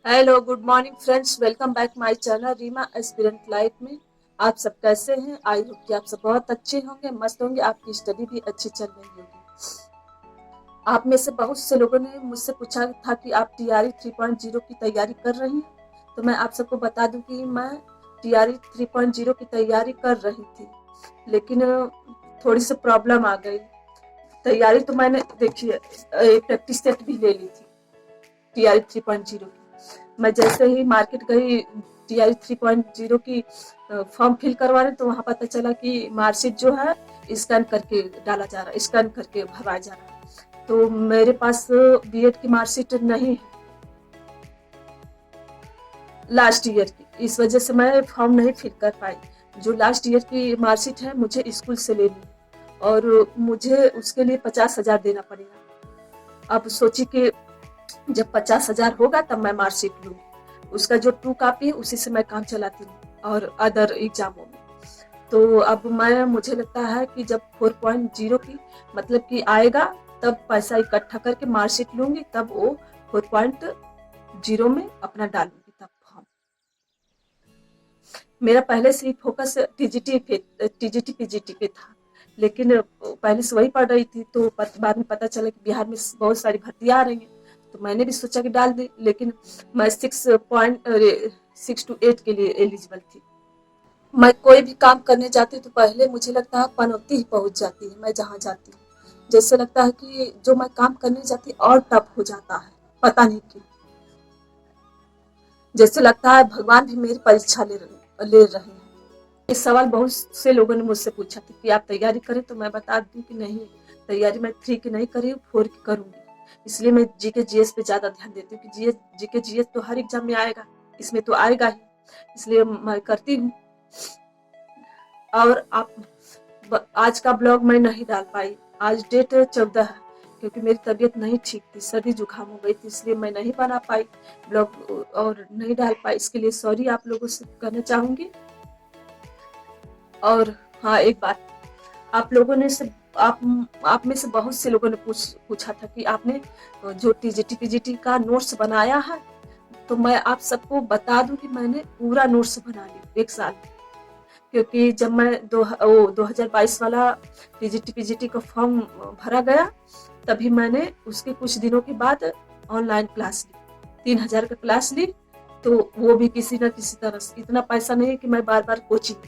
Hello good morning friends, welcome back my channel Reema aspirant life में। आप सब कैसे हैं? आई होप कि आप सब बहुत अच्छे होंगे, मस्त होंगे। आपकी स्टडी भी अच्छी चल रही होगी। आप में से बहुत से लोगों ने मुझसे पूछा था कि आप टीआरई 3.0 की तैयारी कर रही हैं। तो मैं आप सबको बता दूं कि मैं टीआरई 3.0 की तैयारी कर रही थी, लेकिन थोड़ी सी प्रॉब्लम आ गई। तैयारी तो मैंने देखिए प्रैक्टिस सेट भी ले ली थी टीआरई 3.0 की। मैं जैसे ही मार्केट गई टीआरई 3.0 की फॉर्म फिल करवाने, तो वहां पता चला कि मार्कशीट जो है स्कैन करके डाला जा रहा है, स्कैन करके भरवाया जा रहा है। तो मेरे पास बीएड की मार्कशीट नहीं है लास्ट ईयर की, इस वजह से मैं फॉर्म नहीं फिल कर पाई। जो लास्ट ईयर की मार्कशीट है मुझे स्कूल से लेनी है और मुझे उसके लिए 50,000 देना पड़ेगा। अब सोची कि जब 50,000 होगा तब मैं मार्कशीट लूंगी। उसका जो 2 कॉपी है उसी से मैं काम चलाती हूँ और अदर एग्जामों में। तो अब मुझे लगता है कि जब 4.0 की मतलब कि आएगा तब पैसा इकट्ठा करके मार्कशीट लूंगी, तब वो 4.0 में अपना डालूंगी तब फॉर्म। मेरा पहले से ही फोकस टीजीटी पीजीटी पे था, लेकिन पहले से वही पढ़ रही थी। तो बाद में पता चला कि बिहार में बहुत सारी भर्तियां आ रही हैं, तो मैंने भी सोचा कि डाल दी। लेकिन मैं 6.6 to 8 के लिए एलिजिबल थी। मैं कोई भी काम करने जाती हूँ तो पहले मुझे लगता है पनौती ही पहुंच जाती है मैं जहाँ जाती हूँ। जैसे लगता है कि जो मैं काम करने जाती हूँ और टफ हो जाता है, पता नहीं क्यों। जैसे लगता है भगवान भी मेरी परीक्षा ले रहे हैं। ये सवाल बहुत से लोगों ने मुझसे पूछा था कि आप तैयारी करें, तो मैं बता दूं कि नहीं, तैयारी मैं 3 की नहीं करी हूँ, 4 की करूंगी। इसलिए मैं जीके जीएस पे ज्यादा ध्यान देती हूँ कि जीके जीएस तो हर एग्जाम में आएगा, इसमें तो आएगा ही, इसलिए मैं करती हूँ। और आज का ब्लॉग मैं नहीं डाल पाई। आज डेट 14 है, क्योंकि मेरी तबीयत नहीं ठीक थी, सर्दी जुकाम हो गई थी, इसलिए मैं नहीं बना पाई ब्लॉग और नहीं डाल पाई। इसके लिए सॉरी आप लोगों से कहना चाहूंगी। और हाँ, एक बात, आप लोगों ने से आप में से बहुत से लोगों ने पूछा था कि आपने जो टीजीटी पीजीटी का नोट्स बनाया है। तो मैं आप सबको बता दूं कि मैंने पूरा नोट्स बना लिया 1 साल, क्योंकि जब मैं 2022 वाला टीजीटी पीजीटी का फॉर्म भरा गया, तभी मैंने उसके कुछ दिनों के बाद ऑनलाइन क्लास ली, 3,000 का क्लास ली। तो वो भी किसी न किसी तरह से, इतना पैसा नहीं है कि मैं बार बार कोचिंग,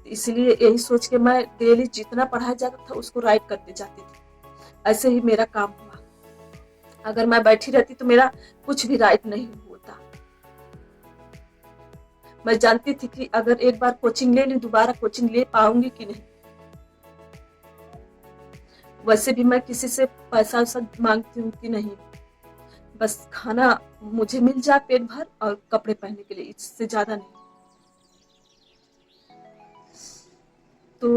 इसलिए यही सोच के मैं डेली जितना पढ़ाया जाता था उसको राइट करते जाती थी। ऐसे ही मेरा काम हुआ। अगर मैं बैठी रहती तो मेरा कुछ भी राइट नहीं होता। मैं जानती थी कि अगर एक बार कोचिंग ले ली, दोबारा कोचिंग ले पाऊंगी कि नहीं। वैसे भी मैं किसी से पैसा वैसा मांगती हूँ कि नहीं, बस खाना मुझे मिल जाए पेट भर और कपड़े पहनने के लिए, इससे ज्यादा नहीं। तो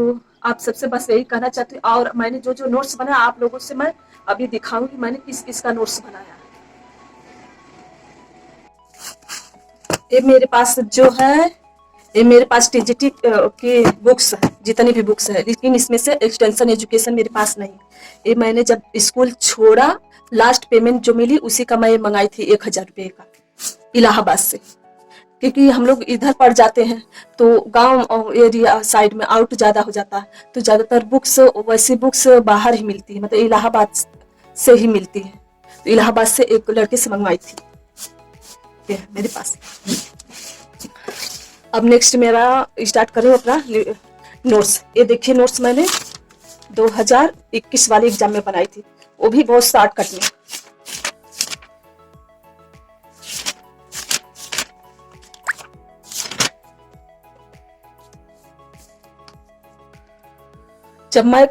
आप सबसे बस यही कहना चाहती हूँ। और मैंने जो जो नोट्स बनाया आप लोगों से मैं अभी दिखाऊंगी मैंने किस किस का नोट्स बनाया है। ये मेरे पास जो है, ये मेरे पास टीजीटी की बुक्स है, जितनी भी बुक्स है, लेकिन इसमें से एक्सटेंशन एजुकेशन मेरे पास नहीं। ये मैंने जब स्कूल छोड़ा, लास्ट पेमेंट जो मिली उसी का मैं मंगाई थी 1,000 रुपये का, इलाहाबाद से। क्योंकि हम लोग इधर पड़ जाते हैं तो गांव एरिया साइड में आउट ज्यादा हो जाता है, तो ज्यादातर बुक्स वैसी बुक्स बाहर ही मिलती है, मतलब इलाहाबाद से ही मिलती है। तो इलाहाबाद से एक लड़के से मंगवाई थी, ये है मेरे पास। अब नेक्स्ट मेरा स्टार्ट करूँ अपना नोट्स। ये देखिए नोट्स मैंने 2021 वाले एग्जाम में बनाई थी, वो भी बहुत शॉर्टकट में। जब मैं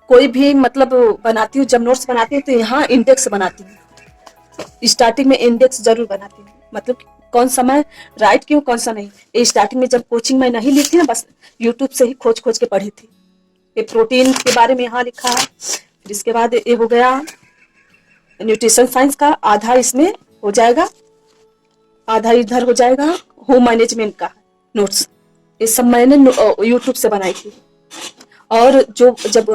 कोई भी मतलब बनाती हूँ, जब नोट्स बनाती हूँ तो यहाँ इंडेक्स बनाती हूँ। स्टार्टिंग में इंडेक्स जरूर बनाती हूँ, मतलब कौन सा मैं राइट क्यों कौन सा नहीं। ये स्टार्टिंग में जब कोचिंग में नहीं ली थी ना, बस यूट्यूब से ही खोज खोज के पढ़ी थी। ये प्रोटीन के बारे में यहाँ लिखा है, फिर इसके बाद ये हो गया न्यूट्रिशन साइंस का, आधा इसमें हो जाएगा, आधा इधर हो जाएगा होम मैनेजमेंट का नोट्स। ये सब मैंने यूट्यूब से बनाई थी। और जो जब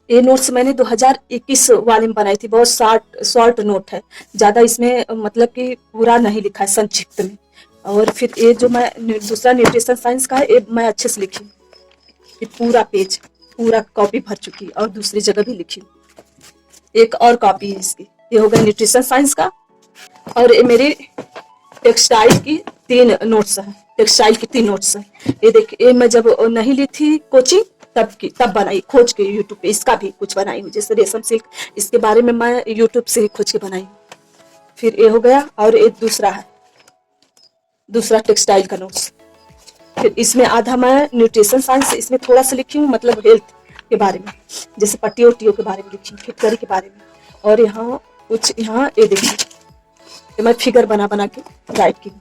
ये नोट्स मैंने 2021 वाले में बनाई थी। बहुत शॉर्ट शॉर्ट नोट है, ज़्यादा इसमें मतलब कि पूरा नहीं लिखा है, संक्षिप्त में। और फिर ये जो मैं दूसरा न्यूट्रिशन साइंस का है, ये मैं अच्छे से लिखी, ये पूरा पेज पूरा कॉपी भर चुकी और दूसरी जगह भी लिखी। एक और कॉपी है इसकी। ये हो गया न्यूट्रिशन साइंस का। और ये मेरी टेक्सटाइल की 3 नोट्स है, टेक्सटाइल की 3 नोट्स है। ये देखिए, ये मैं जब नहीं ली थी कोचिंग तब बनाई, खोज के यूट्यूब पे इसका भी कुछ बनाई हूँ। जैसे रेशम सिल्क, इसके बारे में मैं यूट्यूब से ही खोज के बनाई हूँ। फिर ये हो गया। और एक दूसरा है, दूसरा टेक्सटाइल का नोट्स। फिर इसमें आधा मैं न्यूट्रिशन साइंस, इसमें थोड़ा सा लिखी हूँ, मतलब हेल्थ के बारे में, जैसे पट्टियों वट्टियों के बारे में लिखी हूँ, फिटकरी के बारे में। और यहाँ कुछ, यहाँ ये देखिए, ये मैं फिगर बना बना के राइट की।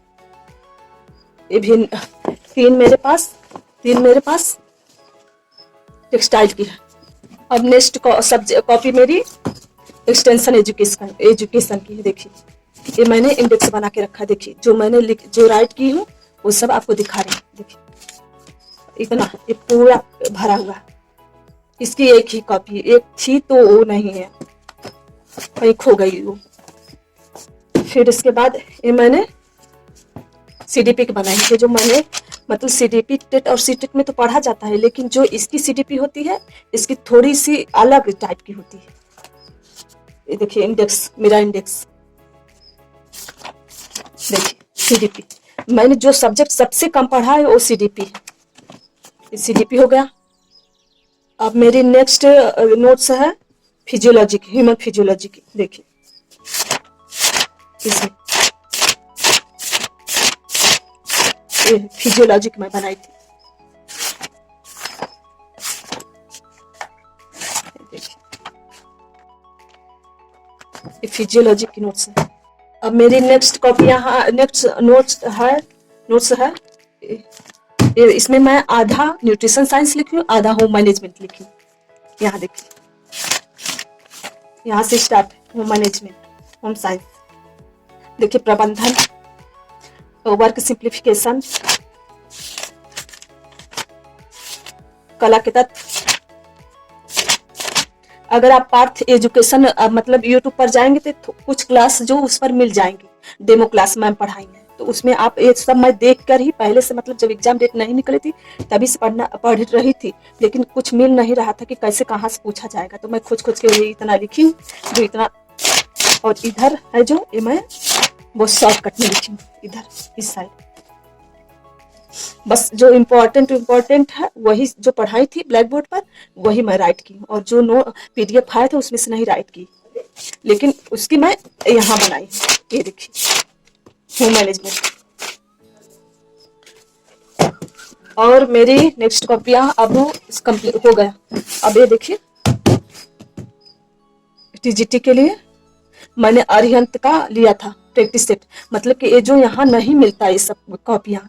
ये भी 3 मेरे पास टेक्सटाइल की है। अब नेक्स्ट कॉपी मेरी एक्सटेंशन एजुकेशन की है। देखिए, ये मैंने इंडेक्स बना के रखा है। देखिए, जो मैंने जो राइट की हूँ वो सब आपको दिखा रही हूँ। देखिए, इतना ये पूरा भरा हुआ। इसकी एक ही कॉपी, एक थी तो वो नहीं है, कहीं खो गई वो। फिर इसके बाद ये मैंने सीडीपी की बनाई है, जो मैंने मतलब सीडीपी टेट और सीटेट में तो पढ़ा जाता है, लेकिन जो इसकी सीडीपी होती है, इसकी थोड़ी सी अलग टाइप की होती है। ये देखिए इंडेक्स, मेरा इंडेक्स देखिए, सीडीपी। मैंने जो सब्जेक्ट सबसे कम पढ़ा है वो सीडीपी है। सीडीपी हो गया। अब मेरी नेक्स्ट नोट्स है फिजियोलॉजी की, ह्यूमन फिजियोलॉजी की। देखिए, इसमें फिजियोलॉजी की मैं बनाई थी। ये फिजियोलॉजी की नोट्स है। अब मेरी नेक्स्ट कॉपी यहाँ, नेक्स्ट नोट्स है इसमें मैं आधा न्यूट्रिशन साइंस लिखी हूँ, आधा होम मैनेजमेंट लिखी हूँ। यहाँ देखिए, यहाँ से start home management, home science. देखिए, प्रबंधन, वर्क सिंप्लीफिकेशन, कला के तत्व। अगर आप पार्थ एजुकेशन मतलब यूट्यूब पर जाएंगे तो कुछ क्लास जो उस पर मिल जाएंगी, डेमो क्लास मैम पढ़ाएंगे, तो उसमें आप ये सब मैं देख कर ही पहले से, मतलब जब एग्जाम डेट नहीं निकली थी तभी से पढ़ रही थी, लेकिन कुछ मिल नहीं रहा था कि कैसे कहाँ से पूछा जाएगा। तो मैं खोज के इतना लिखी हूँ, जो इतना। और इधर है जो, ये मैं बहुत शॉर्टकट में लिखी हूँ, इधर इस साइड। बस जो इम्पोर्टेंट है वही जो पढ़ाई थी ब्लैक बोर्ड पर, वही मैं राइट की। और जो पीडीएफ आया था उसमें से नहीं राइट की, लेकिन उसकी मैं यहाँ बनाई। ये देखिए, होम मैनेजमेंट। और मेरी नेक्स्ट कॉपियां अब कंप्लीट हो गया। अब ये देखिए, टीजीटी के लिए मैंने अरिहंत का लिया था प्रैक्टिस सेट। मतलब कि ये जो यहाँ नहीं मिलता, ये सब कॉपियां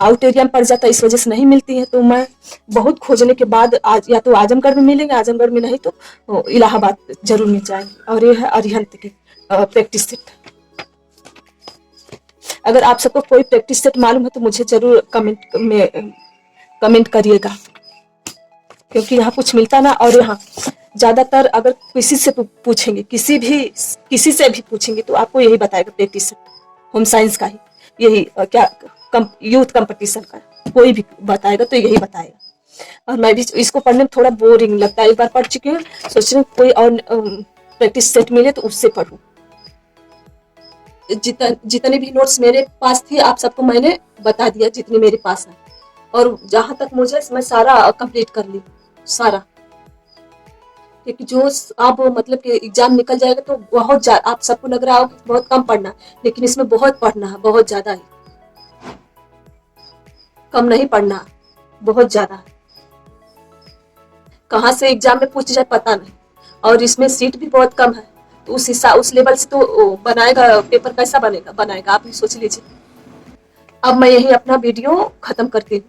आउट एरिया में पड़ जाता है, इस वजह से नहीं मिलती है। तो मैं बहुत खोजने के बाद आज या तो आजमगढ़ में मिलेंगे, आजमगढ़ में नहीं तो इलाहाबाद जरूर मिल जाएंगे। और ये है अरिहंत की प्रैक्टिस सेट। अगर आप सबको कोई प्रैक्टिस सेट मालूम है तो मुझे जरूर कमेंट करिएगा, क्योंकि यहाँ कुछ मिलता ना। और यहाँ ज्यादातर अगर किसी से पूछेंगे, किसी से भी पूछेंगे तो आपको यही बताएगा, प्रैक्टिस सेट होम साइंस का ही, यही क्या यूथ कंपटीशन का कोई भी बताएगा तो यही बताएगा। और मैं भी इसको पढ़ने में थोड़ा बोरिंग लगता है, एक बार पढ़ चुकी हूँ, सोच रही हूँ कोई और प्रैक्टिस सेट मिले तो उससे पढ़ूं। जितने भी नोट्स मेरे पास थी आप सबको मैंने बता दिया, जितनी मेरे पास है। और जहां तक मुझे, मैं सारा कंप्लीट कर ली, सारा। क्योंकि जो आप मतलब कि एग्जाम निकल जाएगा तो बहुत ज्यादा, आप सबको लग रहा होगा बहुत कम पढ़ना, लेकिन इसमें बहुत पढ़ना है, बहुत ज्यादा है, कम नहीं पढ़ना, बहुत ज्यादा है। कहाँ से एग्जाम में पूछ जाए पता नहीं। और इसमें सीट भी बहुत कम है, तो उस लेवल से तो बनाएगा, पेपर कैसा बनाएगा आप ही सोच लीजिए। अब मैं यही अपना वीडियो खत्म करती हूँ।